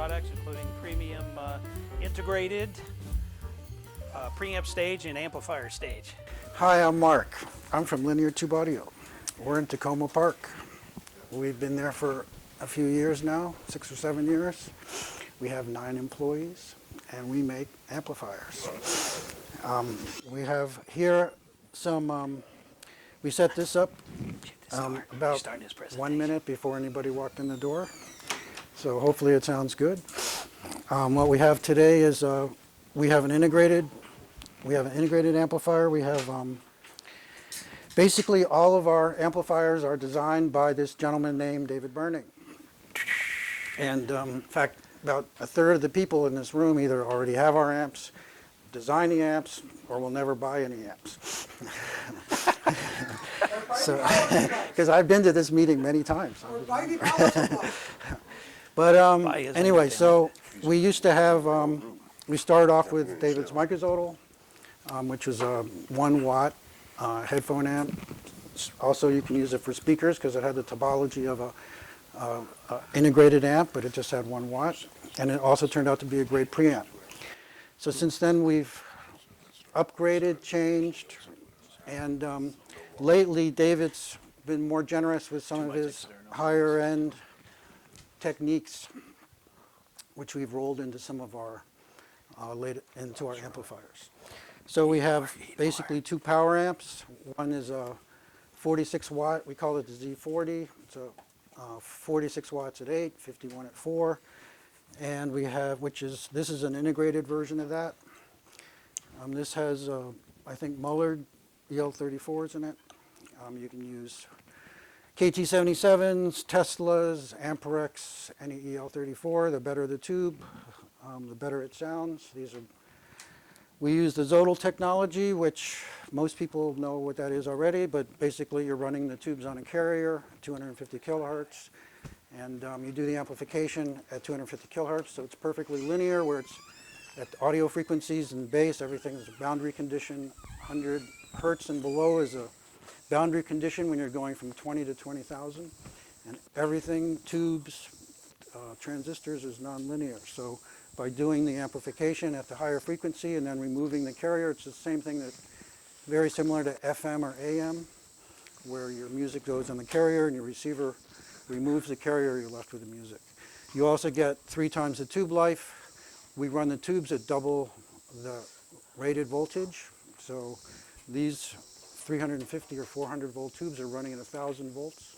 products, including premium integrated preamp stage and amplifier stage. Hi, I'm Mark. I'm from Linear Tube Audio. We're in Tacoma Park. We've been there for a few years now, 6 or 7 years. We have 9 employees, and we make amplifiers. We have here some, we set this up about 1 minute before anybody walked in the door. So hopefully it sounds good. What we have today is we have an integrated amplifier. We have basically all of our amplifiers are designed by this gentleman named David Burning. And in fact, about a third of the people in this room either already have our amps, design the amps, or will never buy any amps. So, because I've been to this meeting many times. But anyway, so we used to have, we started off with David's Microzodal, which was a 1 watt headphone amp. Also, you can use it for speakers because it had the topology of a integrated amp, but it just had 1 watt. And it also turned out to be a great preamp. So since then, we've upgraded, changed, and lately, David's been more generous with some of his higher end techniques, which we've rolled into some of our into our amplifiers. So we have basically 2 power amps. One is a 46 watt. We call it the Z40. It's a 46 watts at 8, 51 at 4, and we have this is an integrated version of that. This has I think Mullard EL34s in it. You can use KT77s, Teslas, Amperex, any EL34. The better the tube, the better it sounds. We use the Zodal technology, which most people know what that is already, but basically you're running the tubes on a carrier, 250 kilohertz, and you do the amplification at 250 kilohertz, so it's perfectly linear, where it's at audio frequencies and bass, everything is a boundary condition. 100 hertz and below is a boundary condition when you're going from 20 to 20,000, and everything, tubes, transistors, is nonlinear. So by doing the amplification at the higher frequency and then removing the carrier, it's the same thing that very similar to FM or AM, where your music goes on the carrier and your receiver removes the carrier, you're left with the music. You also get 3 times the tube life. We run the tubes at double the rated voltage. So these 350 or 400 volt tubes are running at 1,000 volts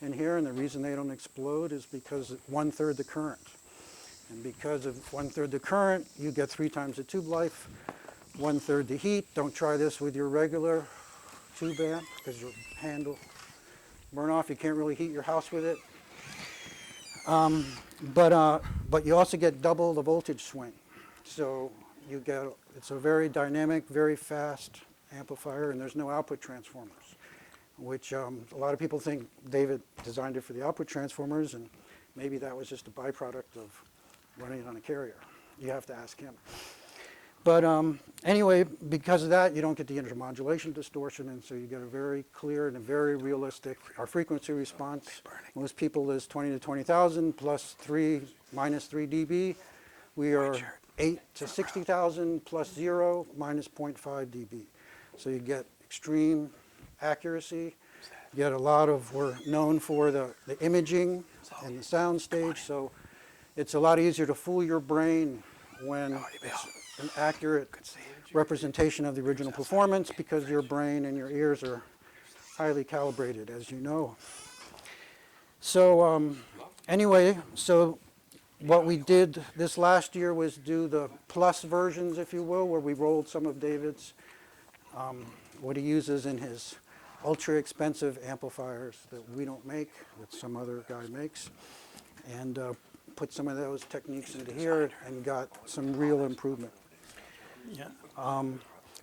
in here, and the reason they don't explode is because 1/3 the current. And because of 1/3 the current, you get 3 times the tube life, 1/3 the heat. Don't try this with your regular tube amp because your hand will burn off. You can't really heat your house with it. But you also get double the voltage swing. So it's a very dynamic, very fast amplifier, and there's no output transformers, which a lot of people think David designed it for the output transformers, and maybe that was just a byproduct of running it on a carrier. You have to ask him. But anyway, because of that, you don't get the intermodulation distortion, and so you get a very clear and a very realistic, our frequency response. Most people is 20 to 20,000 plus 3 minus 3 dB. We are 8 to 60,000 plus 0 minus 0.5 dB. So you get extreme accuracy. You get a lot of, we're known for the imaging and the sound stage, so it's a lot easier to fool your brain when it's an accurate representation of the original performance, because your brain and your ears are highly calibrated, as you know. So anyway, so what we did this last year was do the plus versions, if you will, where we rolled some of David's, what he uses in his ultra expensive amplifiers that we don't make, that some other guy makes, and put some of those techniques into here and got some real improvement. Yeah.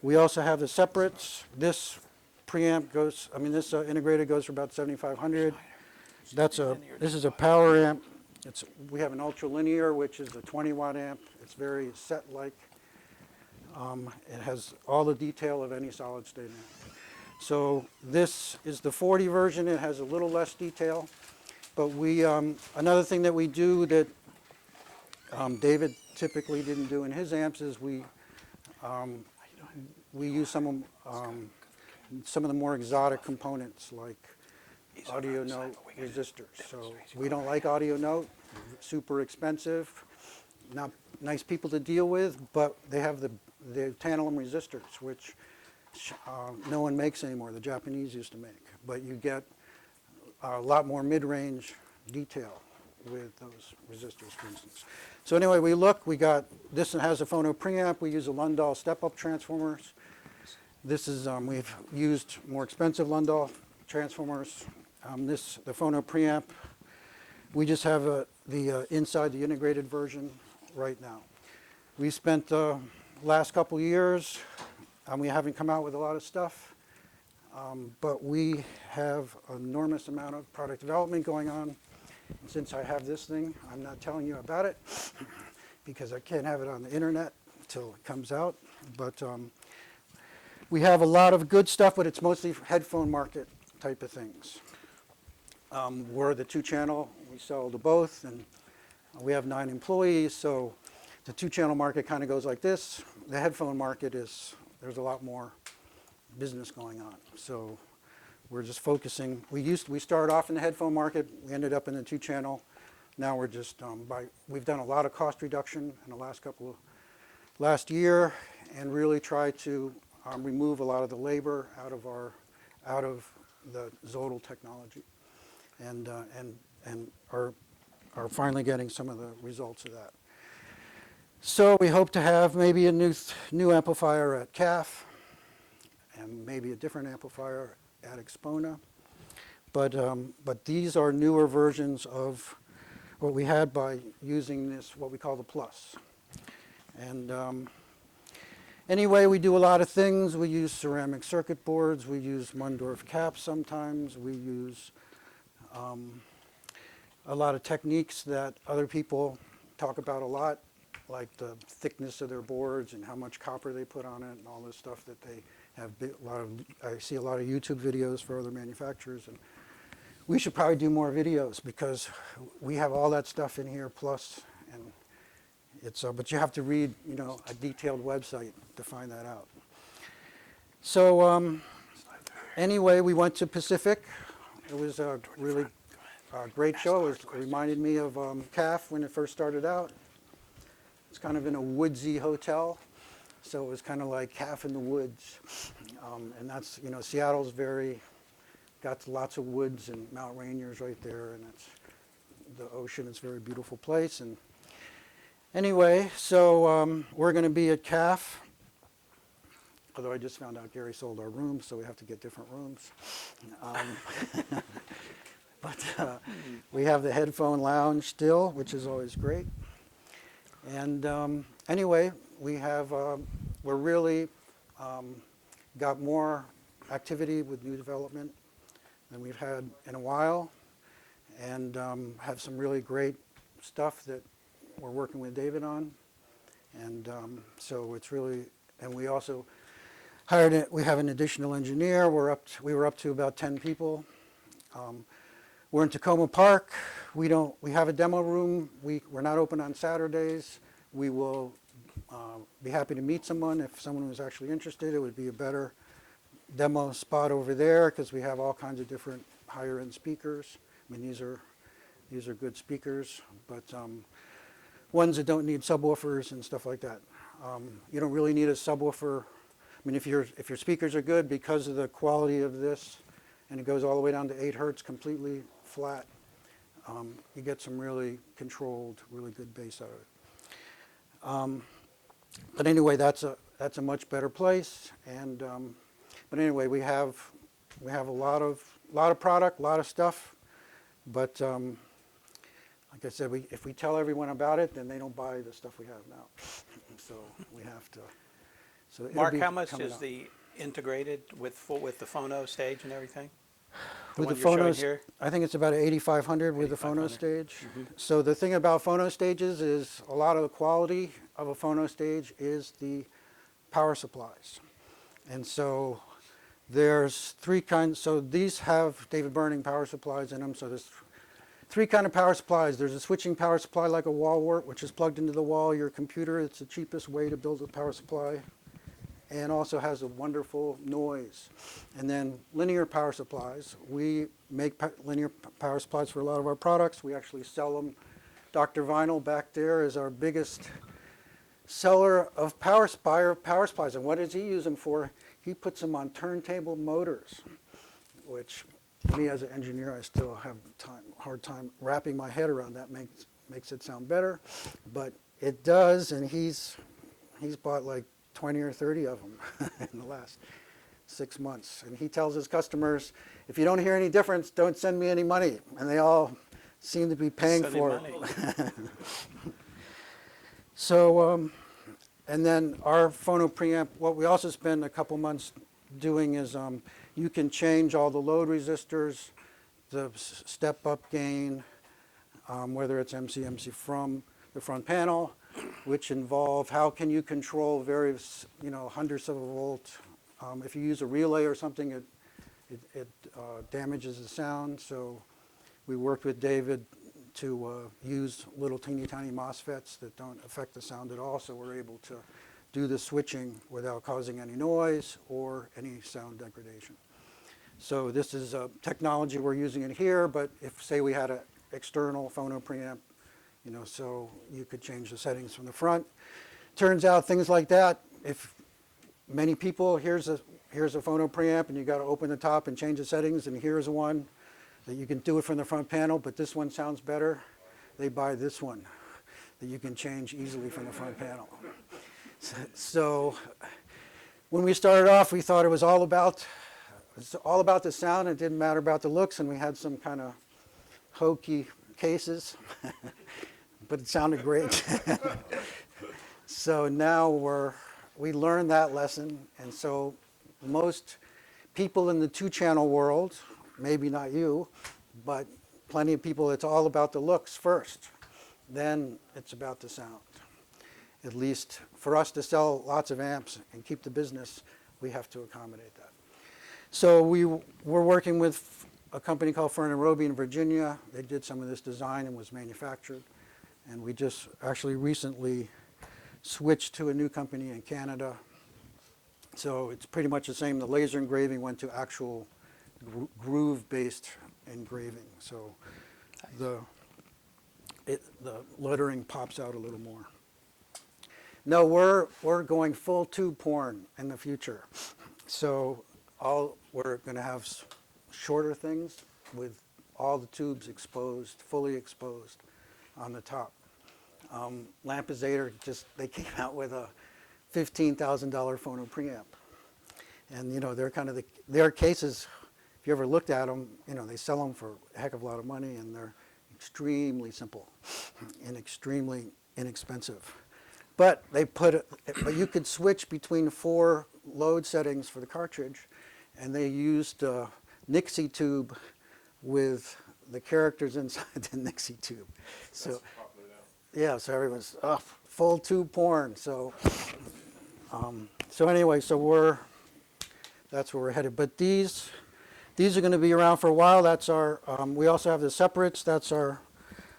We also have the separates. This preamp goes, this integrated goes for about 7,500. This is a power amp. We have an ultra linear, which is a 20 watt amp. It's very set-like. It has all the detail of any solid state amp. So this is the 40 version. It has a little less detail. But another thing that we do that David typically didn't do in his amps is we use some of the more exotic components like audio note resistors. So we don't like audio note, super expensive, not nice people to deal with, but they have the tantalum resistors, which no one makes anymore. The Japanese used to make, but you get a lot more mid-range detail with those resistors, for instance. So anyway, we got, this has a phono preamp. We use a Lundahl step-up transformers. This is, we've used more expensive Lundahl transformers. The phono preamp, we just have the inside the integrated version right now. We spent the last couple years, we haven't come out with a lot of stuff, but we have an enormous amount of product development going on. Since I have this thing, I'm not telling you about it because I can't have it on the internet until it comes out. But we have a lot of good stuff, but it's mostly headphone market type of things. We're the 2-channel, we sell to both, and we have 9 employees, so the 2-channel market kind of goes like this. The headphone market there's a lot more business going on. So we're just focusing. We started off in the headphone market. We ended up in the 2-channel. Now we're just we've done a lot of cost reduction in the last year, and really try to remove a lot of the labor out of the Zodal technology, and are finally getting some of the results of that. So we hope to have maybe a new amplifier at CAF, and maybe a different amplifier at Expona, but these are newer versions of what we had by using this, what we call the Plus. And anyway, we do a lot of things. We use ceramic circuit boards. We use Mundorf caps sometimes. We use a lot of techniques that other people talk about a lot, like the thickness of their boards and how much copper they put on it and all this stuff that they have. I see a lot of YouTube videos for other manufacturers, and we should probably do more videos because we have all that stuff in here plus, and it's but you have to read, a detailed website to find that out. So anyway, we went to Pacific. It was a really great show. It reminded me of CAF when it first started out. It's kind of in a woodsy hotel. So it was kind of like CAF in the woods. And that's, Seattle's got lots of woods and Mount Rainier's right there, and the ocean is a very beautiful place. And anyway, so we're going to be at CAF, although I just found out Gary sold our rooms, so we have to get different rooms. But we have the headphone lounge still, which is always great. And anyway, we're really got more activity with new development than we've had in a while, and have some really great stuff that we're working with David on. And so it's really, and we also we have an additional engineer. We were up to about 10 people. We're in Tacoma Park. We have a demo room. We're not open on Saturdays. We will be happy to meet someone. If someone was actually interested, it would be a better demo spot over there because we have all kinds of different higher end speakers. I mean, these are good speakers, but ones that don't need subwoofers and stuff like that. You don't really need a subwoofer. I mean, if your speakers are good because of the quality of this, and it goes all the way down to 8 hertz completely flat, you get some really controlled, really good bass out of it. But anyway, that's a much better place. And but anyway, we have a lot of product, a lot of stuff. But like I said, if we tell everyone about it, then they don't buy the stuff we have now. So we have to. So Mark, how much is the integrated with the phono stage and everything? With the phonos, I think it's about 8,500 with the phono stage. Mm-hmm. So the thing about phono stages is a lot of the quality of a phono stage is the power supplies. And so there's 3 kinds. So these have David Burning power supplies in them. So three kind of power supplies. There's a switching power supply like a wall wart, which is plugged into the wall of your computer. It's the cheapest way to build a power supply, and also has a wonderful noise. And then linear power supplies. We make linear power supplies for a lot of our products. We actually sell them. Dr. Vinyl back there is our biggest seller of power supplies. And what does he use them for? He puts them on turntable motors, which me as an engineer, I still have hard time wrapping my head around that. Makes it sound better, but it does. And he's bought like 20 or 30 of them in the last 6 months. And he tells his customers, if you don't hear any difference, don't send me any money. And they all seem to be paying for it. So, and then our phono preamp, what we also spend a couple months doing is you can change all the load resistors, the step-up gain, whether it's MC from the front panel, which involve how can you control various, hundredths of a volt. If you use a relay or something, it damages the sound. So we worked with David to use little teeny tiny MOSFETs that don't affect the sound at all, so we're able to do the switching without causing any noise or any sound degradation. So this is a technology we're using it here, but if, say, we had an external phono preamp, so you could change the settings from the front. Turns out things like that, if many people, here's a phono preamp and you got to open the top and change the settings, and here's one that you can do it from the front panel, but this one sounds better, they buy this one that you can change easily from the front panel. So when we started off, we thought it was all about the sound. It didn't matter about the looks, and we had some kind of hokey cases, but it sounded great. So now we learned that lesson, and so most people in the two-channel world, maybe not you, but plenty of people, it's all about the looks first. Then it's about the sound. At least for us to sell lots of amps and keep the business, we have to accommodate that. So we're working with a company called Fern and Roby in Virginia. They did some of this design and was manufactured. And we just actually recently switched to a new company in Canada. So it's pretty much the same. The laser engraving went to actual groove-based engraving. So the lettering pops out a little more. No, we're going full tube porn in the future. So we're going to have shorter things with all the tubes exposed, fully exposed on the top. Lampizator they came out with a $15,000 phono preamp, and they're kind of their cases. If you ever looked at them, they sell them for a heck of a lot of money, and they're extremely simple and extremely inexpensive. But but you could switch between 4 load settings for the cartridge, and they used a Nixie tube with the characters inside the Nixie tube. So yeah, so everyone's full tube porn. So anyway, that's where we're headed. But these are going to be around for a while. That's our. We also have the separates. That's our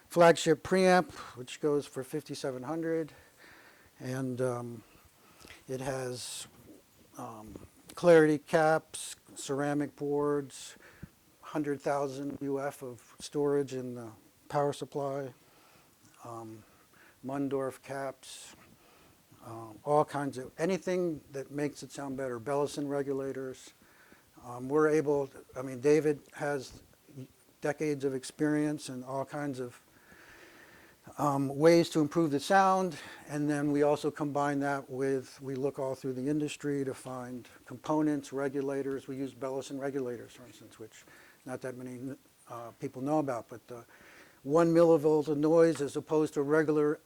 flagship preamp, which goes for $5,700. And it has clarity caps, ceramic boards, 100,000 UF of storage in the power supply, Mundorf caps, all kinds of, anything that makes it sound better, Bellison regulators. We're able, David has decades of experience and all kinds of ways to improve the sound, and then we also combine that with, we look all through the industry to find components, regulators. We use Bellison regulators, for instance, which not that many people know about, but 1 millivolt of noise as opposed to a regular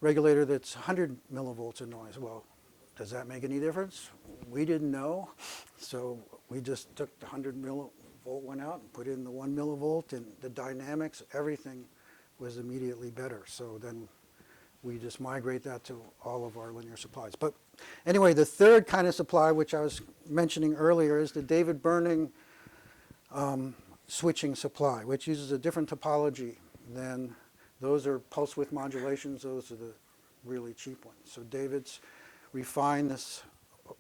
regulator that's 100 millivolts of noise. Well, does that make any difference? We didn't know, so we just took the 100 millivolt one out and put in the 1 millivolt, and the dynamics, everything was immediately better. So then we just migrate that to all of our linear supplies. But anyway, the third kind of supply, which I was mentioning earlier, is the David Burning switching supply, which uses a different topology than those are pulse width modulations. Those are the really cheap ones. So David's refined this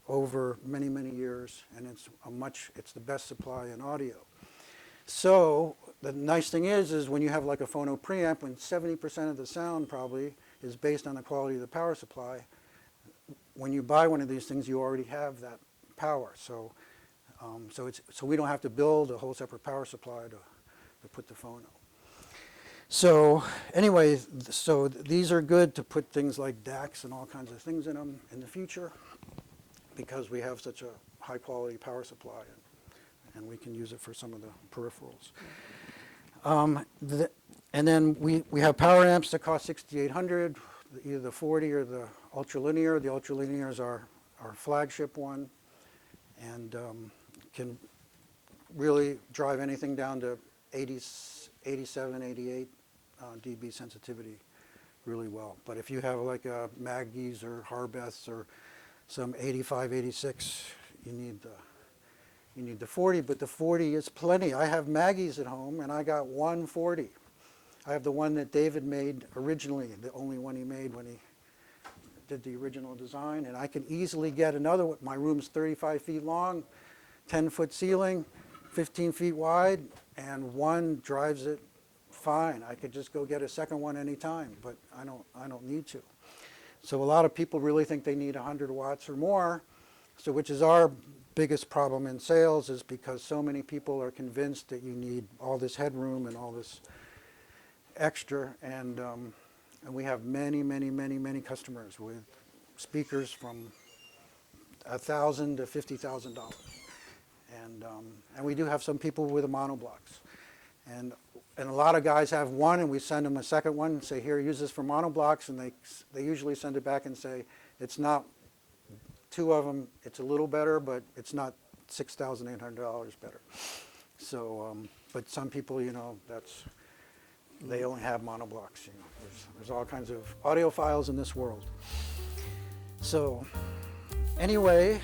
over many, many years, and it's the best supply in audio. So the nice thing is when you have like a phono preamp, when 70% of the sound probably is based on the quality of the power supply, when you buy one of these things, you already have that power. So we don't have to build a whole separate power supply to put the phono. So anyway, so these are good to put things like DACs and all kinds of things in them in the future, because we have such a high quality power supply, and we can use it for some of the peripherals. And then we have power amps that cost $6,800, either the 40 or the ultralinear. The ultralinear is our flagship one, and can really drive anything down to 87, 88 dB sensitivity really well. But if you have like a Maggie's or Harbeth's or some 85, 86, you need the 40, but the 40 is plenty. I have Maggie's at home, and I got one 40. I have the one that David made originally, the only one he made when he did the original design, and I can easily get another one. My room's 35 feet long, 10-foot ceiling, 15 feet wide, and one drives it fine. I could just go get a second one anytime, but I don't need to. So a lot of people really think they need 100 watts or more, so which is our biggest problem in sales, is because so many people are convinced that you need all this headroom and all this extra, and we have many, many, many, many customers with speakers from $1,000 to $50,000, and we do have some people with the monoblocks, and a lot of guys have one, and we send them a second one and say, here, use this for monoblocks, and they usually send it back and say, it's not two of them, it's a little better, but it's not $6,800 better. So, but some people, they only have monoblocks. There's all kinds of audiophiles in this world. So, anyway,